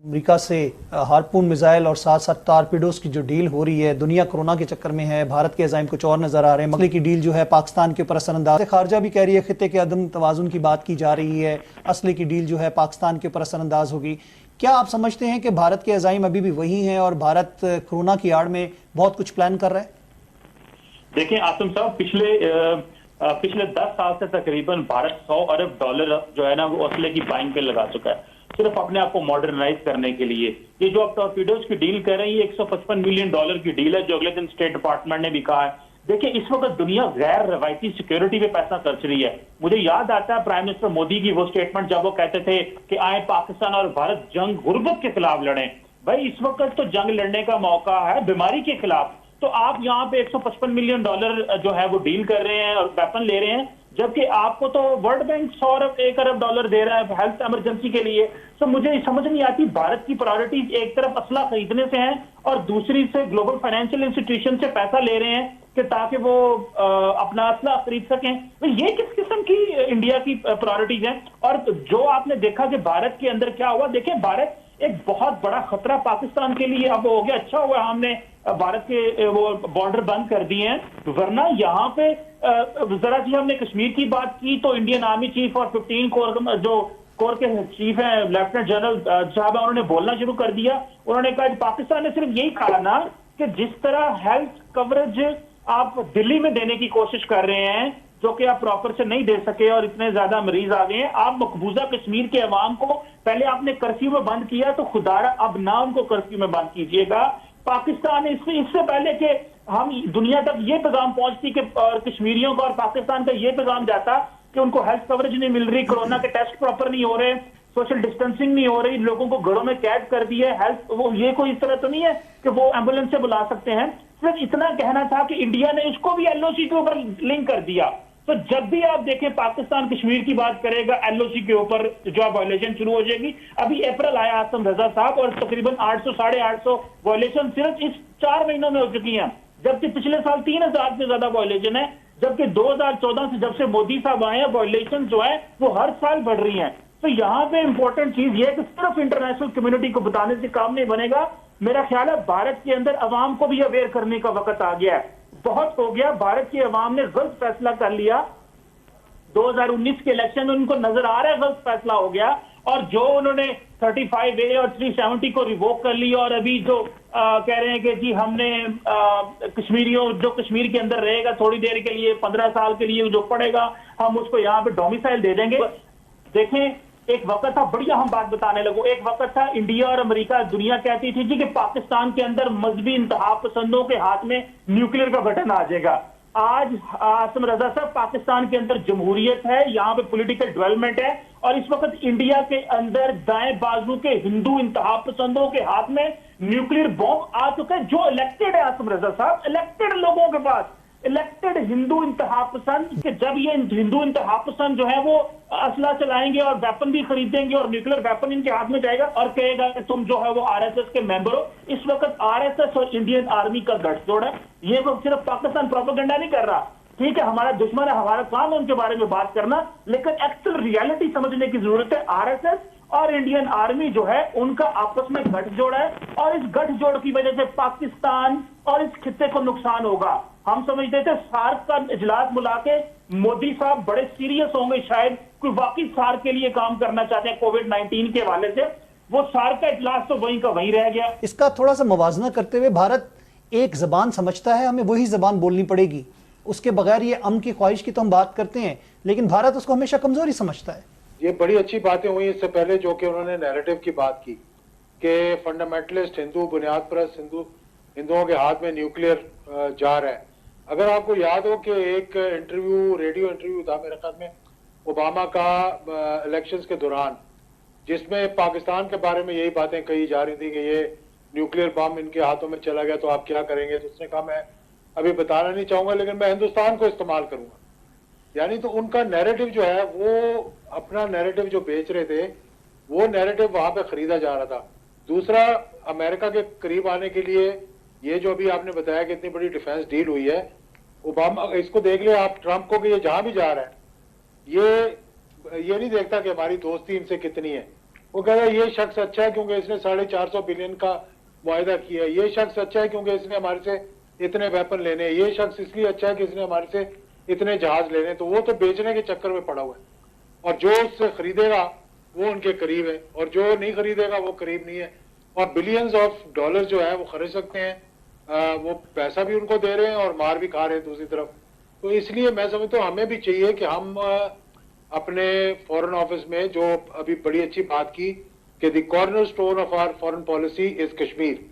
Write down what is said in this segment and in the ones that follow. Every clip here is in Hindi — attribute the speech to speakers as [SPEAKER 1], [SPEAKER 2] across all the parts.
[SPEAKER 1] अमेरिका से हार्पून मिसाइल और साथ साथ टारपीडोस की जो डील हो रही है, दुनिया कोरोना के चक्कर में है, भारत के अज़ाइम कुछ और नजर आ रहे हैं। मगले की डील जो है पाकिस्तान के ऊपर असरअंदाज, खारजा भी कह रही है खित्ते के अदम तवाजुन की बात की जा रही है, असले की डील जो है पाकिस्तान के ऊपर असरअंदाज होगी। क्या आप समझते हैं कि भारत के अज़ाइम अभी भी वही हैं और भारत कोरोना की आड़ में बहुत कुछ प्लान कर रहा है?
[SPEAKER 2] देखिए आसिम साहब, पिछले 10 साल से तकरीबन भारत $100 अरब जो है ना वो असले की बाइंग पे लगा चुका है, सिर्फ अपने आप को मॉडर्नाइज करने के लिए। ये जो आप टॉर्पीडोज की डील कर रहे हैं, ये $155 मिलियन की डील है, जो अगले दिन स्टेट डिपार्टमेंट ने भी कहा है। देखिए, इस वक्त दुनिया गैर रवायती सिक्योरिटी पे पैसा खर्च रही है। मुझे याद आता है प्राइम मिनिस्टर मोदी की वो स्टेटमेंट जब वो कहते थे कि आए पाकिस्तान और भारत जंग गुर्बत के खिलाफ लड़ें। भाई, इस वक्त तो जंग लड़ने का मौका है बीमारी के खिलाफ। तो आप यहाँ पे $155 मिलियन जो है वो डील कर रहे हैं और वेपन ले रहे हैं, जबकि आपको तो वर्ल्ड बैंक $100 अरब दे रहा है हेल्थ इमरजेंसी के लिए। तो मुझे समझ नहीं आती, भारत की प्रायोरिटीज एक तरफ असला खरीदने से हैं और दूसरी से ग्लोबल फाइनेंशियल इंस्टीट्यूशन से पैसा ले रहे हैं कि ताकि वो अपना असला खरीद सकें। तो ये किस किस्म की इंडिया की प्रायोरिटीज हैं? और जो आपने देखा कि भारत के अंदर क्या हुआ, देखिए भारत एक बहुत बड़ा खतरा पाकिस्तान के लिए अब हो गया। अच्छा हुआ हमने भारत के वो बॉर्डर बंद कर दिए हैं, वरना यहाँ पे जरा सी हमने कश्मीर की बात की तो इंडियन आर्मी चीफ और 15 कोर जो कोर के चीफ हैं लेफ्टिनेंट जनरल साहब, उन्होंने बोलना शुरू कर दिया। उन्होंने कहा कि पाकिस्तान ने सिर्फ यही कहा ना कि जिस तरह हेल्थ कवरेज आप दिल्ली में देने की कोशिश कर रहे हैं, जो कि आप प्रॉपर से नहीं दे सके और इतने ज्यादा मरीज आ गए हैं, आप मकबूजा कश्मीर के अवाम को पहले आपने कर्फ्यू में बंद किया, तो खुदारा अब ना उनको कर्फ्यू में बंद कीजिएगा। पाकिस्तान इससे पहले कि हम दुनिया तक ये पैगाम पहुंचती कि कश्मीरियों का और पाकिस्तान का ये पैगाम जाता कि उनको हेल्थ कवरेज नहीं मिल रही, कोरोना के टेस्ट प्रॉपर नहीं हो रहे, सोशल डिस्टेंसिंग नहीं हो रही, लोगों को घरों में कैद कर दिए हेल्थ, वो ये कोई इस तरह तो नहीं है कि वो एम्बुलेंस से बुला सकते हैं। सिर्फ इतना कहना था कि इंडिया ने इसको भी एलओसी के ऊपर लिंक कर दिया। तो जब भी आप देखें पाकिस्तान कश्मीर की बात करेगा, एलओसी के ऊपर जो वायलेशन शुरू हो जाएगी। अभी अप्रैल आया आसम रजा साहब और तकरीबन 800 साढ़े 800 वायलेशन सिर्फ इस 4 महीनों में हो चुकी हैं, जबकि पिछले साल 3000 से ज्यादा वायलेशन है। जबकि 2014 से जब से मोदी साहब आए हैं, वायलेशन जो है वो हर साल बढ़ रही हैं। तो यहाँ पे इंपॉर्टेंट चीज ये है कि सिर्फ इंटरनेशनल कम्युनिटी को बताने से काम नहीं बनेगा। मेरा ख्याल है भारत के अंदर अवाम को भी अवेयर करने का वक्त आ गया है। बहुत हो गया, भारत की अवाम ने गलत फैसला कर लिया 2019 के इलेक्शन में, उनको नजर आ रहा है गलत फैसला हो गया, और जो उन्होंने 35A और 370 को रिवोक कर लिया और अभी जो कह रहे हैं कि जी हमने कश्मीरियों जो कश्मीर के अंदर रहेगा थोड़ी देर के लिए 15 साल के लिए जो पड़ेगा हम उसको यहाँ पे डोमिसाइल दे देंगे। देखें, एक वक्त था, बढ़िया हम बात बताने लगो, एक वक्त था इंडिया और अमेरिका दुनिया कहती थी जी कि पाकिस्तान के अंदर मजहबी इंतहा पसंदों के हाथ में न्यूक्लियर का बटन आ जाएगा। आज आसिम रजा साहब, पाकिस्तान के अंदर जमहूरियत है, यहाँ पे पॉलिटिकल डेवलपमेंट है, और इस वक्त इंडिया के अंदर दाएं बाजू के हिंदू इंतहा पसंदों के हाथ में न्यूक्लियर बॉम्ब आ चुका है। जो इलेक्टेड है आसिम रजा साहब, इलेक्टेड लोगों के पास इलेक्टेड हिंदू इंतहा पसंद, कि जब ये हिंदू इंतहा पसंद जो है वो असला चलाएंगे और वेपन भी खरीदेंगे और न्यूक्लियर वेपन इनके हाथ में जाएगा और कहेगा कि तुम जो है वो आरएसएस के मेंबर हो। इस वक्त आरएसएस और इंडियन आर्मी का गठजोड़ है। ये वो सिर्फ पाकिस्तान प्रोपेगेंडा नहीं कर रहा, ठीक है, हमारा दुश्मन है, हमारा काम है उनके बारे में बात करना, लेकिन एक्चुअल रियलिटी समझने की जरूरत है। आरएसएस और इंडियन आर्मी जो है उनका आपस में गठजोड़ है, और इस गठजोड़ की वजह से पाकिस्तान और इस खित्ते को नुकसान होगा। हम समझते थे सार्क का इजलास बुला के मोदी साहब बड़े सीरियस होंगे, शायद कोई वाकई सार्क के लिए काम करना चाहते हैं कोविड-19 के हवाले से। वो सार्क का इजलास तो वहीं का वहीं रह गया।
[SPEAKER 1] इसका थोड़ा सा मुवाजना करते हुए, भारत एक जबान समझता है, हमें वही जबान बोलनी पड़ेगी, उसके बगैर ये अमन की ख्वाहिश की तो हम बात करते हैं, लेकिन भारत उसको हमेशा कमजोरी समझता है।
[SPEAKER 3] ये बड़ी अच्छी बातें हुई इससे पहले, जो कि उन्होंने नैरेटिव की बात की कि फंडामेंटलिस्ट हिंदू, बुनियाद परस्त हिंदुओं के हाथ में न्यूक्लियर जा रहा है। अगर आपको याद हो कि एक इंटरव्यू, रेडियो इंटरव्यू था मेरे ख्याल में ओबामा का इलेक्शंस के दौरान, जिसमें पाकिस्तान के बारे में यही बातें कही जा रही थी कि ये न्यूक्लियर बम इनके हाथों में चला गया तो आप क्या करेंगे। तो उसने कहा मैं अभी बताना नहीं चाहूंगा, लेकिन मैं हिंदुस्तान को इस्तेमाल करूंगा। यानी तो उनका नैरेटिव जो है, वो अपना नैरेटिव जो बेच रहे थे, वो नैरेटिव वहां पे खरीदा जा रहा था। दूसरा, अमेरिका के करीब आने के लिए ये जो अभी आपने बताया कि इतनी बड़ी डिफेंस डील हुई है, ओबामा इसको देख ले आप, ट्रंप को कि ये जहां भी जा रहा है ये नहीं देखता कि हमारी दोस्ती इनसे कितनी है, वो कह रहा है ये शख्स अच्छा है क्योंकि इसने 450 बिलियन का मुआहदा किया है, ये शख्स अच्छा है क्योंकि इसने हमारे से इतने वेपन लेने हैं, ये शख्स इसलिए अच्छा है कि इसने हमारे से इतने जहाज लेने हैं। तो वो तो बेचने के चक्कर में पड़ा हुआ है, और जो उससे खरीदेगा वो उनके करीब है, और जो नहीं खरीदेगा वो करीब नहीं है। और बिलियंस ऑफ डॉलर जो है वो खरीद सकते हैं, वो पैसा भी उनको दे रहे हैं और मार भी खा रहे हैं दूसरी तरफ। तो इसलिए मैं समझता हूँ हमें भी चाहिए कि हम अपने फॉरेन ऑफिस में जो अभी बड़ी अच्छी बात की कि the corner stone of our foreign policy is Kashmir,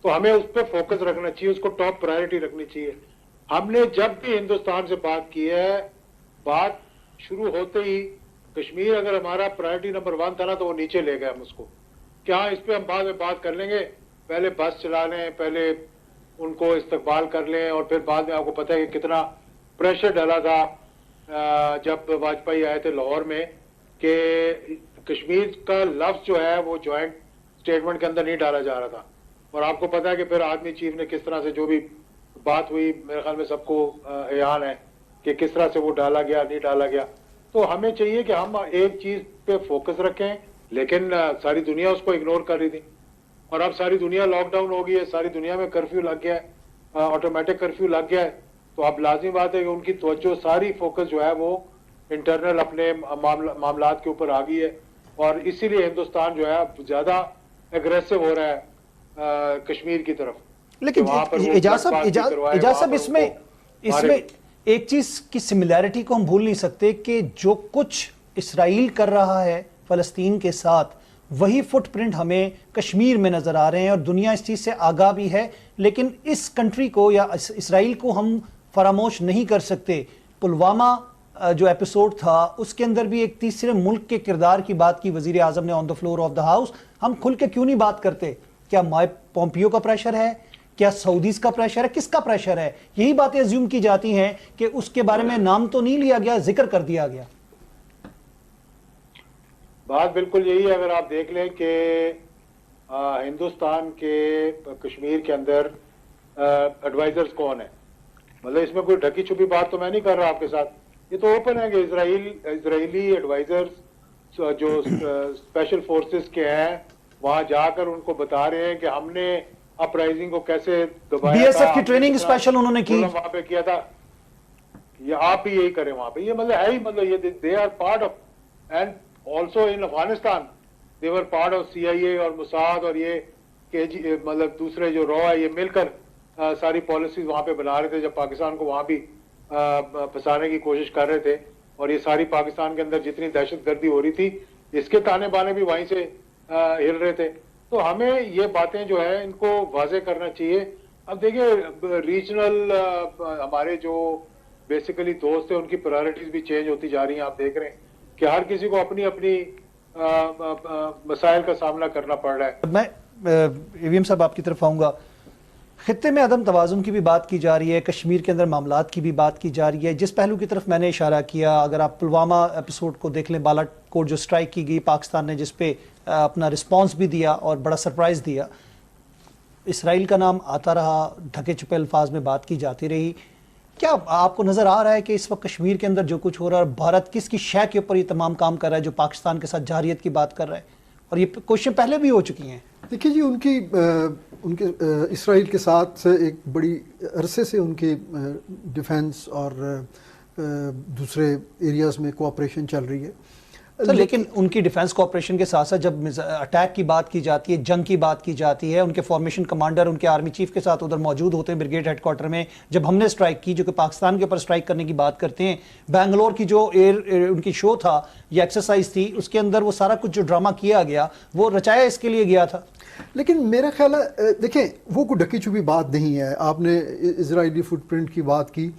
[SPEAKER 3] तो हमें उस पर फोकस रखना चाहिए, उसको टॉप प्रायोरिटी रखनी चाहिए। हमने जब भी हिंदुस्तान से बात की है, बात शुरू होते ही कश्मीर अगर हमारा प्रायोरिटी नंबर 1 था ना, तो वो नीचे ले गए हम उसको, क्या इस पे हम बाद में बात कर लेंगे, पहले बस चला लें, पहले उनको इस्तकबाल कर लें, और फिर बाद में आपको पता है कि कितना प्रेशर डाला था जब वाजपेयी आए थे लाहौर में कि कश्मीर का लफ्ज जो है वो ज्वाइंट स्टेटमेंट के अंदर नहीं डाला जा रहा था। और आपको पता है कि फिर आर्मी चीफ ने किस तरह से जो भी बात हुई, मेरे ख्याल में सबको अयान है कि किस तरह से वो डाला गया नहीं डाला गया। तो हमें चाहिए कि हम एक चीज पे फोकस रखें, लेकिन सारी दुनिया उसको इग्नोर कर रही थी, और अब सारी दुनिया लॉकडाउन हो गई है, सारी दुनिया में कर्फ्यू लग गया है, ऑटोमेटिक कर्फ्यू लग गया है। तो अब लाजिमी बात है कि उनकी तवज्जो सारी फोकस जो है वो इंटरनल अपने मामलात के ऊपर आ गई है, और इसीलिए हिंदुस्तान जो है ज्यादा एग्रेसिव हो रहा है कश्मीर की तरफ।
[SPEAKER 1] लेकिन एजाज साहब इसमें एक चीज की सिमिलैरिटी को हम भूल नहीं सकते कि जो कुछ इसराइल कर रहा है फलस्तीन के साथ, वही फुटप्रिंट हमें कश्मीर में नजर आ रहे हैं, और दुनिया इस चीज से आगाह भी है। लेकिन इस कंट्री को या इसराइल को हम फरामोश नहीं कर सकते। पुलवामा जो एपिसोड था उसके अंदर भी एक तीसरे मुल्क के किरदार की बात की वजीर आजम ने on the floor of the house. हम खुल के क्यों नहीं बात करते? क्या माइक पोम्पियो का प्रेशर है, क्या सऊदीज का प्रेशर है, किसका प्रेशर है? यही बातें अज्यूम की जाती हैं कि उसके बारे में नाम तो नहीं लिया गया, जिक्र कर दिया गया।
[SPEAKER 3] बात बिल्कुल यही है। अगर आप देख लें कि हिंदुस्तान के कश्मीर के अंदर एडवाइजर्स कौन है, मतलब इसमें कोई ढकी छुपी बात तो मैं नहीं कर रहा आपके साथ, ये तो ओपन है कि इजरायली एडवाइजर्स जो स्पेशल फोर्सेस के हैं वहां जाकर उनको बता रहे हैं कि हमने अपराइजिंग को कैसे दबाया,
[SPEAKER 1] बीएसएफ की ट्रेनिंग स्पेशल उन्होंने की,
[SPEAKER 3] वहां पे किया था, ये आप भी यही करें वहां पे। ये मतलब है ही, मतलब ये they are part of, and also in Afghanistan they were part of CIA और मुसाद और ये KG, मतलब दूसरे जो रॉ है, ये मिलकर सारी पॉलिसीज वहां पे बना रहे थे, जब पाकिस्तान को वहां भी फंसाने की कोशिश कर रहे थे। और ये सारी पाकिस्तान के अंदर जितनी दहशतगर्दी हो रही थी, इसके ताने बाने भी वहीं से हिल रहे थे। तो हमें ये बातें जो है इनको वाजे करना चाहिए। अब देखिए रीजनल हमारे जो बेसिकली दोस्त है उनकी प्रायोरिटीज भी चेंज होती जा रही हैं। आप देख रहे हैं कि हर किसी को अपनी अपनी मसाइल का सामना करना पड़ रहा है।
[SPEAKER 1] मैं AVM साहब आपकी तरफ आऊंगा। खित्ते में अदम तवाज़ुन की भी बात की जा रही है, कश्मीर के अंदर मामलात की भी बात की जा रही है। जिस पहलू की तरफ मैंने इशारा किया, अगर आप पुलवामा एपिसोड को देख लें, बालाकोट जो स्ट्राइक की गई पाकिस्तान ने, जिस पे अपना रिस्पांस भी दिया और बड़ा सरप्राइज़ दिया, इसराइल का नाम आता रहा, ढके छुपे अल्फाज में बात की जाती रही। क्या आपको नज़र आ रहा है कि इस वक्त कश्मीर के अंदर जो कुछ हो रहा है, भारत किसकी शय के ऊपर ये तमाम काम कर रहा है, जो पाकिस्तान के साथ जारियत की बात कर रहा है? और ये क्वेश्चन पहले भी हो चुकी हैं।
[SPEAKER 4] देखिए जी, उनके इसराइल के साथ एक बड़ी अरसे से उनके डिफेंस और दूसरे एरियाज़ में कोऑपरेशन चल रही है।
[SPEAKER 1] लेकिन उनकी डिफेंस कोऑपरेशन के साथ साथ जब अटैक की बात की जाती है, जंग की बात की जाती है, उनके फॉर्मेशन कमांडर उनके आर्मी चीफ के साथ उधर मौजूद होते हैं ब्रिगेड हेडक्वार्टर में। जब हमने स्ट्राइक की, जो कि पाकिस्तान के ऊपर स्ट्राइक करने की बात करते हैं, बेंगलोर की जो एयर उनकी शो था या एक्सरसाइज थी, उसके अंदर वो सारा कुछ जो ड्रामा किया गया वो रचाया इसके लिए गया था।
[SPEAKER 4] लेकिन मेरा ख्याल है, देखें, वो कोई ढकी छुपी बात नहीं है। आपने इजरायली फुटप्रिंट की बात की,